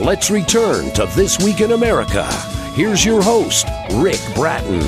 Let's return to This Week in America. Here's your host, Rick Bratton.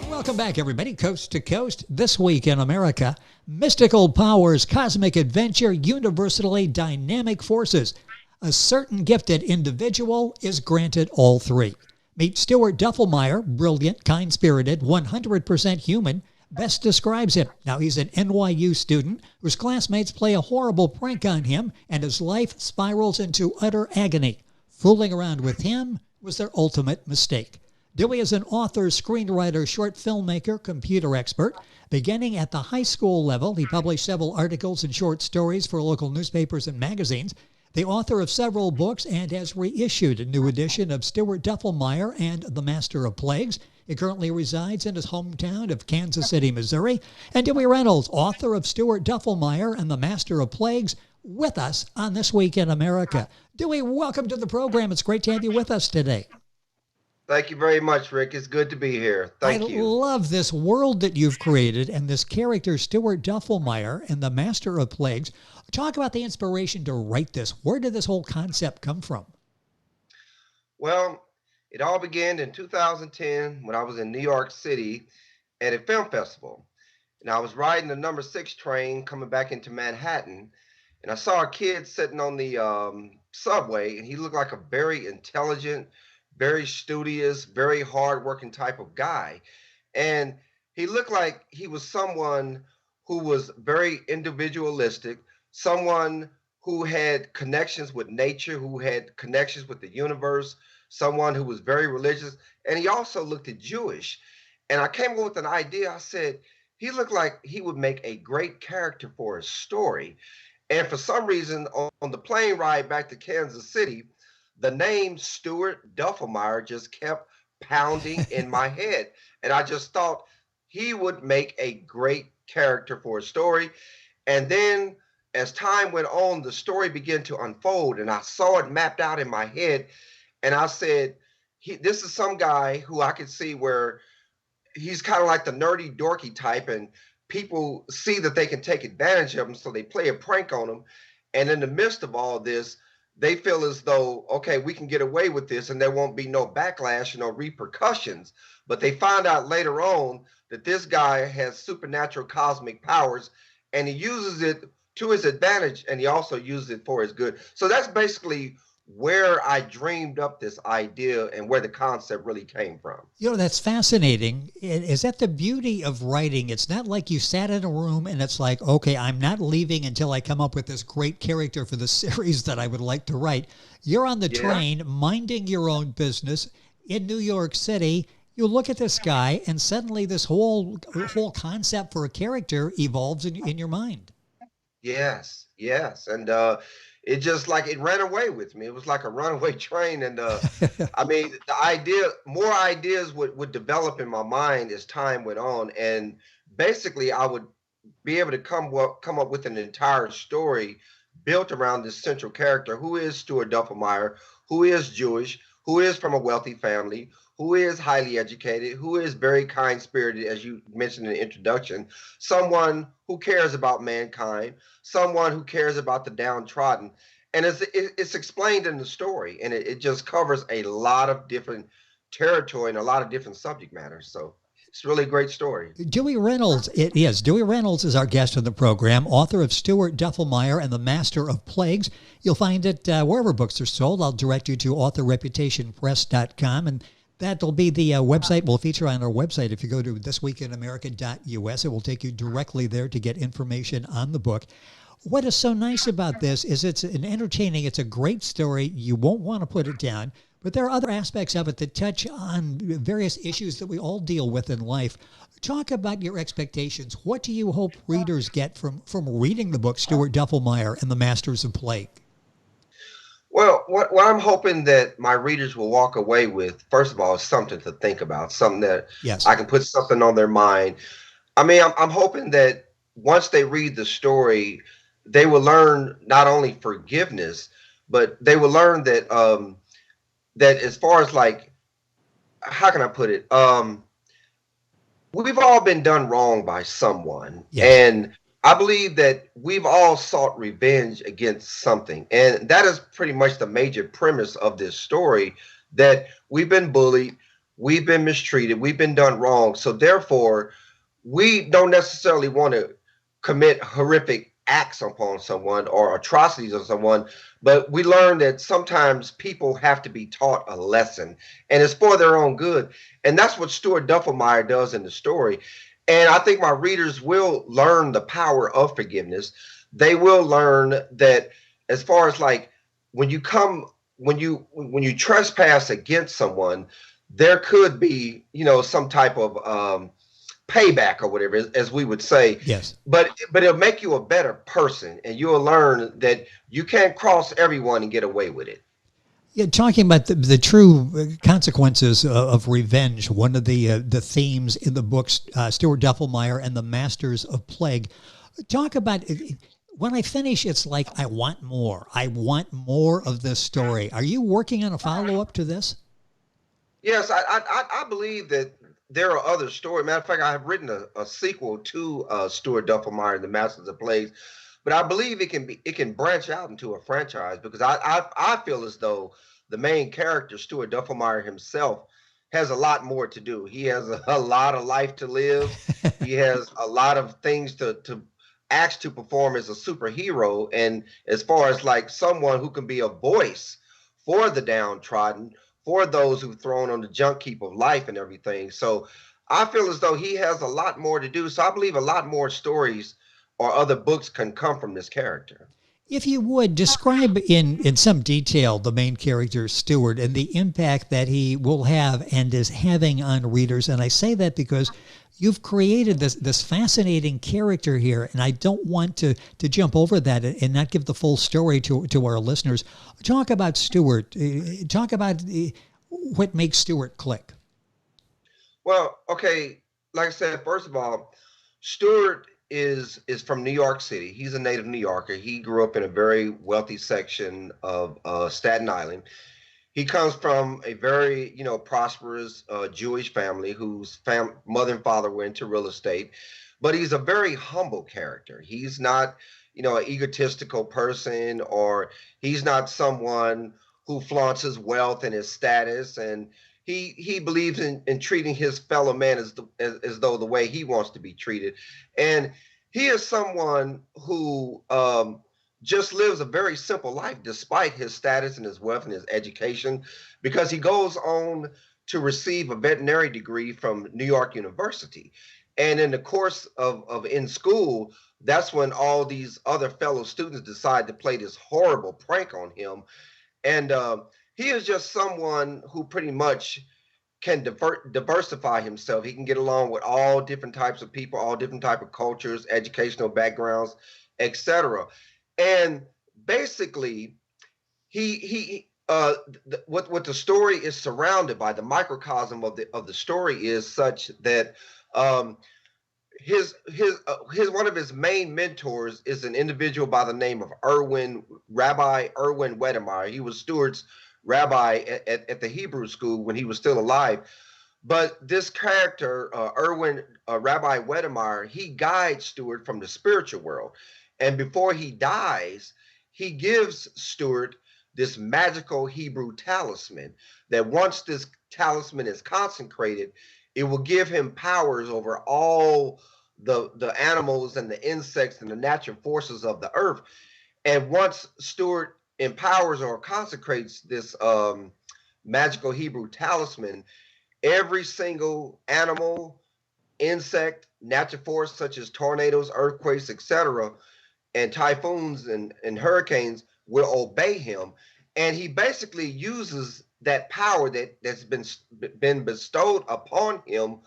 Welcome back, everybody. Coast to coast, This Week in America. Mystical powers, cosmic adventure, universally dynamic forces. A certain gifted individual is granted all three. Meet Stuart Duffelmeyer, brilliant, kind-spirited, 100% human. Best describes him. Now, he's an NYU student whose classmates play a horrible prank on him, and his life spirals into utter agony. Fooling around with him was their ultimate mistake. Dewey is an author, screenwriter, short filmmaker, computer expert. Beginning at the high school level, he published several articles and short stories for local newspapers and magazines. The author of several books and has reissued a new edition of Stuart Duffelmeyer and The Master of Plagues. He currently resides in his hometown of Kansas City, Missouri. And Dewey Reynolds, author of Stuart Duffelmeyer and The Master of Plagues, with us on This Week in America. Dewey, welcome to the program. It's great to have you with us today. Thank you very much, Rick. It's good to be here. Thank you. I love this world that you've created and this character, Stuart Duffelmeyer, and the Master of Plagues. Talk about the inspiration to write this. Where did this whole concept come from? Well, it all began in 2010 when I was in New York City at a film festival. And I was riding the number 6 train coming back into Manhattan. And I saw a kid sitting on the subway, and he looked like a very intelligent, very studious, very hardworking type of guy. And he looked like he was someone who was very individualistic, someone who had connections with nature, who had connections with the universe, someone who was very religious. And he also looked at Jewish. And I came up with an idea. I said, he looked like he would make a great character for a story. And for some reason, on the plane ride back to Kansas City, the name Stuart Duffelmeyer just kept pounding in my head. And I just thought he would make a great character for a story. And then as time went on, the story began to unfold, and I saw it mapped out in my head. And I said, this is some guy who I could see where he's kind of like the nerdy, dorky type, and people see that they can take advantage of him, so they play a prank on him. And in the midst of all this, they feel as though, okay, we can get away with this and there won't be no backlash, no repercussions. But they find out later on that this guy has supernatural cosmic powers, and he uses it to his advantage, and he also uses it for his good. So that's basically where I dreamed up this idea and where the concept really came from. You know, that's fascinating. Is that the beauty of writing? It's not like you sat in a room and it's like, okay, I'm not leaving until I come up with this great character for the series that I would like to write. You're on the train, minding your own business in New York City. You look at this guy, and suddenly this whole concept for a character evolves in your mind. Yes. And it just like it ran away with me. It was like a runaway train. And I mean, more ideas would develop in my mind as time went on. And basically I would be able to come up with an entire story built around this central character, who is Stuart Duffelmeyer, who is Jewish, who is from a wealthy family, who is highly educated, who is very kind-spirited, as you mentioned in the introduction, someone who cares about mankind, someone who cares about the downtrodden. And it's explained in the story, and it just covers a lot of different territory and a lot of different subject matters. So it's really a great story. Dewey Reynolds, it is. Dewey Reynolds is our guest on the program, author of Stuart Duffelmeyer and the Master of Plagues. You'll find it wherever books are sold. I'll direct you to authorreputationpress.com, and that'll be the website we'll feature on our website. If you go to thisweekinamerica.us, it will take you directly there to get information on the book. What is so nice about this is it's a great story. You won't want to put it down, but there are other aspects of it that touch on various issues that we all deal with in life. Talk about your expectations. What do you hope readers get from reading the book, Stuart Duffelmeyer and the Masters of Plague? Well, what I'm hoping that my readers will walk away with, first of all, is something to think about, something that I can put something on their mind. I mean, I'm hoping that once they read the story, they will learn not only forgiveness, but they will learn that that as far as like, how can I put it? We've all been done wrong by someone, and I believe that we've all sought revenge against something. And that is pretty much the major premise of this story, that we've been bullied, we've been mistreated, we've been done wrong. So therefore, we don't necessarily want to commit horrific acts upon someone or atrocities on someone, but we learn that sometimes people have to be taught a lesson, and it's for their own good. And that's what Stuart Duffelmeyer does in the story. And I think my readers will learn the power of forgiveness. They will learn that, as far as like, when you come when you trespass against someone, there could be, some type of payback or whatever, as we would say. Yes. But it'll make you a better person, and you'll learn that you can't cross everyone and get away with it. Yeah, talking about the true consequences of revenge, one of the themes in the books, Stuart Duffelmeyer and the Masters of Plague. Talk about, when I finish, it's like, I want more. I want more of this story. Are you working on a follow-up to this? Yes, I believe that there are other stories. Matter of fact, I have written a sequel to Stuart Duffelmeyer and the Masters of Plagues, but I believe it can branch out into a franchise, because I feel as though the main character, Stuart Duffelmeyer himself, has a lot more to do. He has a lot of life to live. He has a lot of things to acts to perform as a superhero, and as far as like someone who can be a voice for the downtrodden, for those who've thrown on the junk heap of life and everything. So I feel as though he has a lot more to do. So I believe a lot more stories or other books can come from this character. If you would, describe in some detail the main character, Stuart, and the impact that he will have and is having on readers. And I say that because you've created this fascinating character here, and I don't want to jump over that and not give the full story to our listeners. Talk about Stuart. Talk about what makes Stuart click. Well, okay, like I said, first of all, Stuart is from New York City. He's a native New Yorker. He grew up in a very wealthy section of Staten Island. He comes from a very, prosperous Jewish family whose mother and father were into real estate, but he's a very humble character. He's not, an egotistical person, or he's not someone who flaunts his wealth and his status, and he believes in treating his fellow man as though the way he wants to be treated. And he is someone who just lives a very simple life despite his status and his wealth and his education, because he goes on to receive a veterinary degree from New York University. And in the course of in school, that's when all these other fellow students decide to play this horrible prank on him. And he is just someone who pretty much can diversify himself. He can get along with all different types of people, all different type of cultures, educational backgrounds, etc. And basically, what the story is surrounded by, the microcosm of the story is such that his one of his main mentors is an individual by the name of Rabbi Erwin Wedemeyer. He was Stuart's rabbi at the Hebrew school when he was still alive. But this character, Rabbi Wedemeyer, he guides Stuart from the spiritual world. And before he dies, he gives Stuart this magical Hebrew talisman that once this talisman is consecrated, it will give him powers over all the animals and the insects and the natural forces of the earth. And once Stuart empowers or consecrates this magical Hebrew talisman, every single animal, insect, natural force such as tornadoes, earthquakes, etc., and typhoons and hurricanes will obey him. And he basically uses that power that's been bestowed upon him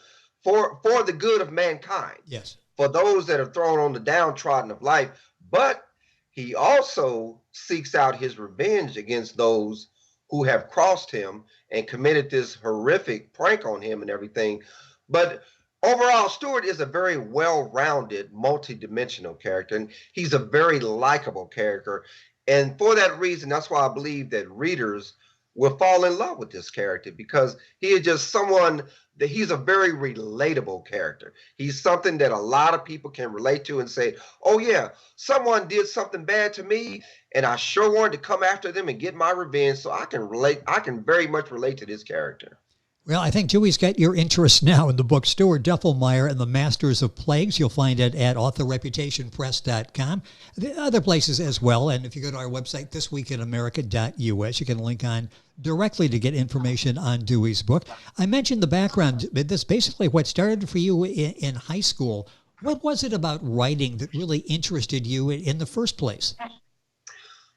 for the good of mankind. Yes. For those that are thrown on the downtrodden of life. But he also seeks out his revenge against those who have crossed him and committed this horrific prank on him and everything. But overall, Stuart is a very well-rounded, multi-dimensional character, and he's a very likable character. And for that reason, that's why I believe that readers will fall in love with this character because he is just someone that he's a very relatable character. He's something that a lot of people can relate to and say, oh yeah, someone did something bad to me and I sure wanted to come after them and get my revenge. So I can relate. I can very much relate to this character. Well, I think Dewey's got your interest now in the book Stuart Duffelmeyer and the Masters of Plagues. You'll find it at authorreputationpress.com. The other places as well. And if you go to our website, thisweekinamerica.us, you can link on directly to get information on Dewey's book. I mentioned the background. This basically what started for you in high school. What was it about writing that really interested you in the first place?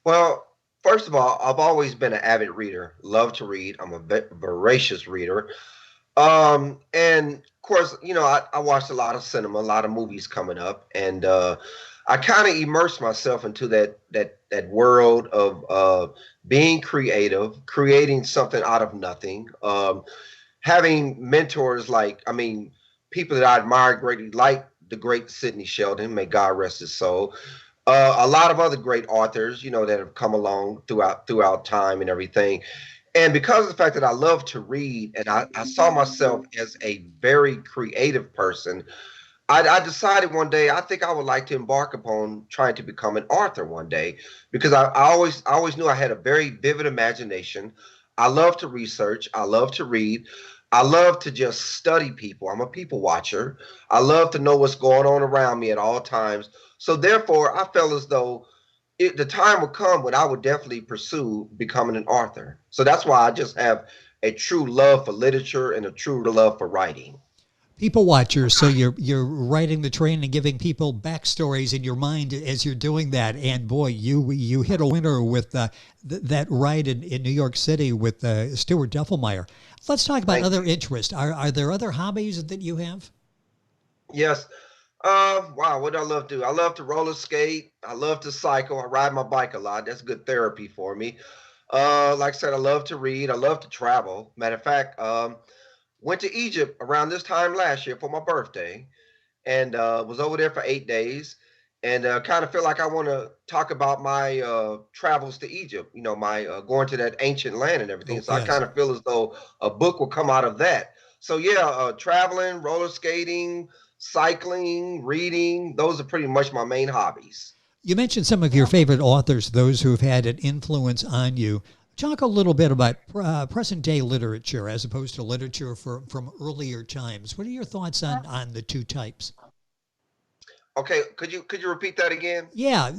Well, first of all, I've always been an avid reader, love to read. I'm a voracious reader. And of course, you know, I watched a lot of cinema, a lot of movies coming up, and I kind of immersed myself into that world of being creative, creating something out of nothing, having mentors like, I mean, people that I admire greatly, like the great Sidney Sheldon, may God rest his soul. A lot of other great authors, you know, that have come along throughout time and everything. And because of the fact that I love to read and I saw myself as a very creative person, I decided one day I think I would like to embark upon trying to become an author one day because I always knew I had a very vivid imagination. I love to research. I love to read. I love to just study people. I'm a people watcher. I love to know what's going on around me at all times. So therefore, I felt as though the time would come when I would definitely pursue becoming an author. So that's why I just have a true love for literature and a true love for writing. People watcher, so you're writing the train and giving people backstories in your mind as you're doing that. And boy, you hit a winner with that ride in New York City with Stuart Duffelmeyer. Let's talk about other interests. Are there other hobbies that you have? Yes. Wow, what do I love to do? I love to roller skate. I love to cycle. I ride my bike a lot. That's good therapy for me. Like I said, I love to read. I love to travel. Matter of fact, went to Egypt around this time last year for my birthday and was over there for 8 days and kind of feel like I want to talk about my travels to Egypt, you know, my going to that ancient land and everything. So yes. I kind of feel as though a book will come out of that. So yeah, traveling, roller skating, cycling, reading, those are pretty much my main hobbies. You mentioned some of your favorite authors, those who have had an influence on you. Talk a little bit about present day literature as opposed to literature from earlier times. What are your thoughts on the two types? Okay, could you repeat that again? Yeah,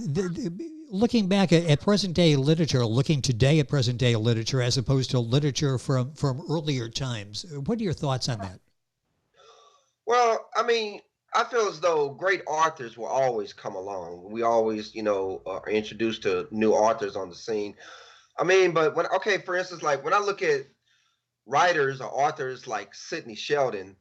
looking back at present day literature, looking today at present day literature as opposed to literature from earlier times. What are your thoughts on that? Well, I mean, I feel as though great authors will always come along. We always, you know, are introduced to new authors on the scene. I mean, but for instance, like when I look at writers or authors like Sidney Sheldon,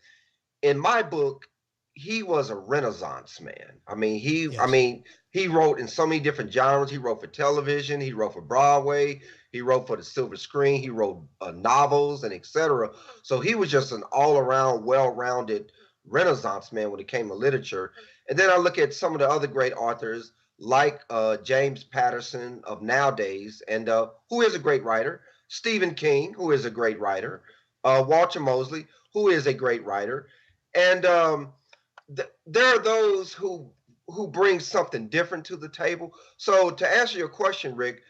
in my book, he was a Renaissance man. I mean, he wrote in so many different genres. He wrote for television, he wrote for Broadway, he wrote for the silver screen, he wrote novels and etc. So he was just an all-around, well-rounded Renaissance man when it came to literature. And then I look at some of the other great authors like James Patterson of nowadays, and who is a great writer, Stephen King, who is a great writer, Walter Mosley, who is a great writer. And there are those who bring something different to the table. So to answer your question, Rick,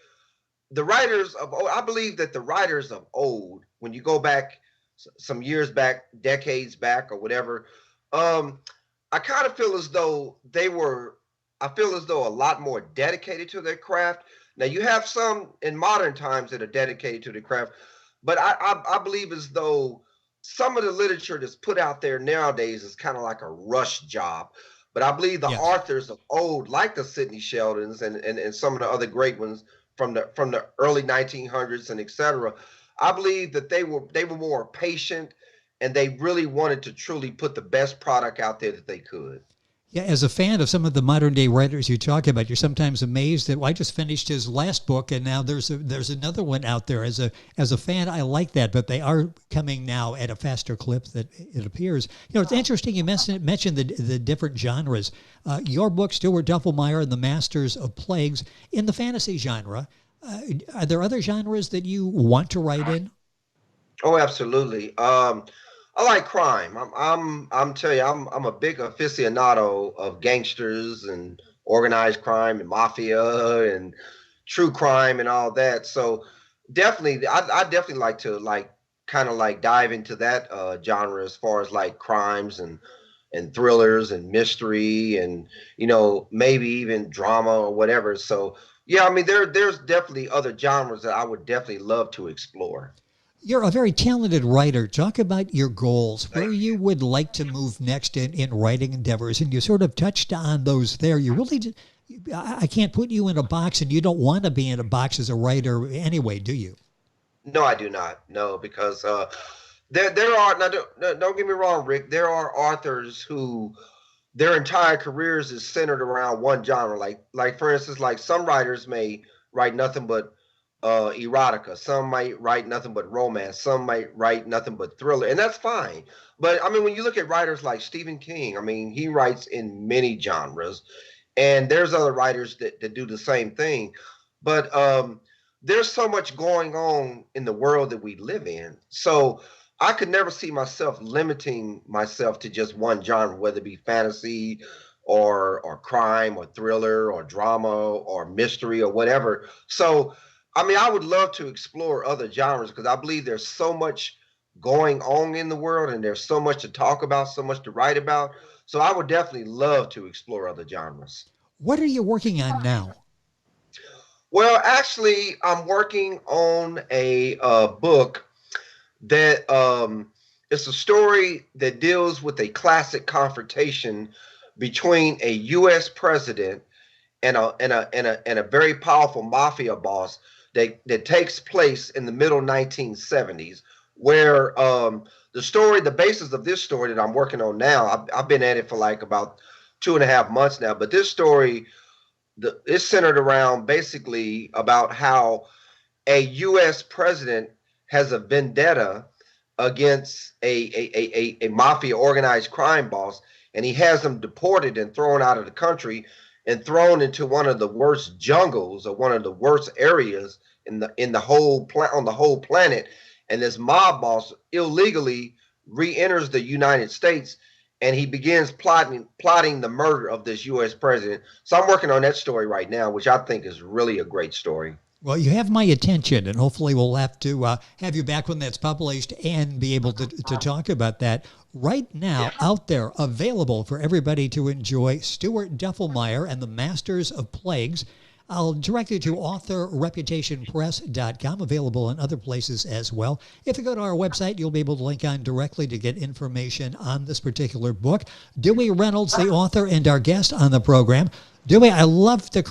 I believe that the writers of old, when you go back some years back, decades back or whatever, I kind of feel as though I feel as though a lot more dedicated to their craft. Now you have some in modern times that are dedicated to the craft, but I believe as though some of the literature that's put out there nowadays is kind of like a rush job. But I believe the authors of old, like the Sidney Sheldons and some of the other great ones from the early 1900s and etc., I believe that they were more patient and they really wanted to truly put the best product out there that they could. Yeah, as a fan of some of the modern day writers you talk about, you're sometimes amazed that I just finished his last book and now there's another one out there. As a fan, I like that, but they are coming now at a faster clip that it appears. You know, it's interesting you mentioned the different genres. Your book, Stuart Duffelmeyer and the Masters of Plagues, in the fantasy genre. Are there other genres that you want to write in? Oh, absolutely. I like crime. I'm telling you, I'm a big aficionado of gangsters and organized crime and mafia and true crime and all that. So definitely, I definitely like to like kind of like dive into that genre as far as like crimes and thrillers and mystery and maybe even drama or whatever. So yeah, I mean there's definitely other genres that I would definitely love to explore. You're a very talented writer. Talk about your goals, where Thank you you. would like to move next in writing endeavors. And you sort of touched on those there. You really did. I can't put you in a box, and you don't want to be in a box as a writer anyway, do you? No, I do not. No, because there are now don't get me wrong, Rick. There are authors who their entire careers is centered around one genre. Like for instance, like some writers may write nothing but erotica. Some might write nothing but romance. Some might write nothing but thriller, and that's fine. But I mean, when you look at writers like Stephen King, I mean, he writes in many genres, and there's other writers that do the same thing. But there's so much going on in the world that we live in. So I could never see myself limiting myself to just one genre, whether it be fantasy or crime or thriller or drama or mystery or whatever. So I mean, I would love to explore other genres because I believe there's so much going on in the world and there's so much to talk about, so much to write about. So I would definitely love to explore other genres. What are you working on now? Well, actually, I'm working on a book that it's a story that deals with a classic confrontation between a U.S. president and a very powerful mafia boss that takes place in the middle 1970s, where the basis of this story that I'm working on now, I've been at it for like about 2.5 months now, but this story is centered around basically about how a U.S. president has a vendetta against a mafia organized crime boss, and he has them deported and thrown out of the country and thrown into one of the worst jungles or one of the worst areas in the whole on the whole planet. And this mob boss illegally re-enters the United States, and he begins plotting the murder of this U.S. president. So I'm working on that story right now, which I think is really a great story. Well, you have my attention, and hopefully we'll have to have you back when that's published and be able to talk about that. Right now, out there, available for everybody to enjoy, Stuart Duffelmeyer and the Masters of Plagues. I'll direct you to authorreputationpress.com, available in other places as well. If you go to our website, you'll be able to link on directly to get information on this particular book. Dewey Reynolds, the author, and our guest on the program. Dewey, I love the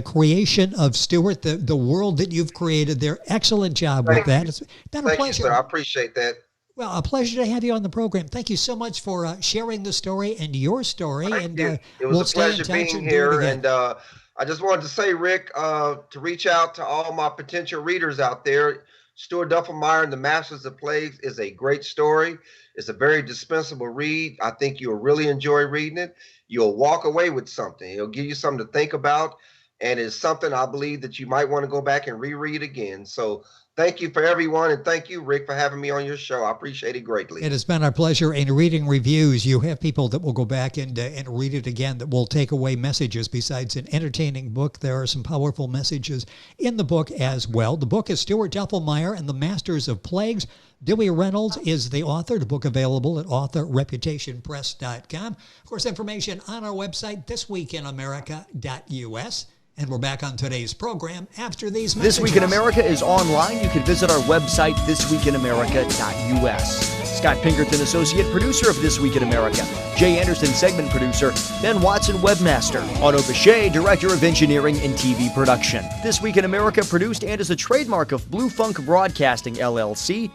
creation of Stuart, the world that you've created there. Excellent job with that. It's been a pleasure. Thank you, sir. I appreciate that. Well, a pleasure to have you on the program. Thank you so much for sharing the story and your story. Thank And you. It was we'll a stay in pleasure touch being and do it here. again. And I just wanted to say, Rick, to reach out to all my potential readers out there. Stuart Duffelmeyer and the Masters of Plagues is a great story. It's a very dispensable read. I think you'll really enjoy reading it. You'll walk away with something. It'll give you something to think about. And it's something I believe that you might want to go back and reread again. So thank you for everyone. And thank you, Rick, for having me on your show. I appreciate it greatly. It has been our pleasure. In reading reviews, you have people that will go back and read it again, that will take away messages. Besides an entertaining book, there are some powerful messages in the book as well. The book is Stuart Duffelmeyer and the Masters of Plagues. Dewey Reynolds is the author. The book available at authorreputationpress.com. Of course, information on our website, thisweekinamerica.us. And we're back on today's program after these messages. This Week in America is online. You can visit our website, thisweekinamerica.us. Scott Pinkerton, Associate Producer of This Week in America. Jay Anderson, Segment Producer. Ben Watson, Webmaster. Otto Bechet, Director of Engineering and TV Production. This Week in America produced and is a trademark of Blue Funk Broadcasting, LLC.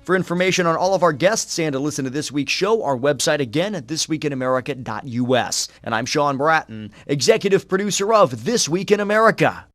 For information on all of our guests and to listen to this week's show, our website again at thisweekinamerica.us. And I'm Sean Bratton, Executive Producer of This Week in America.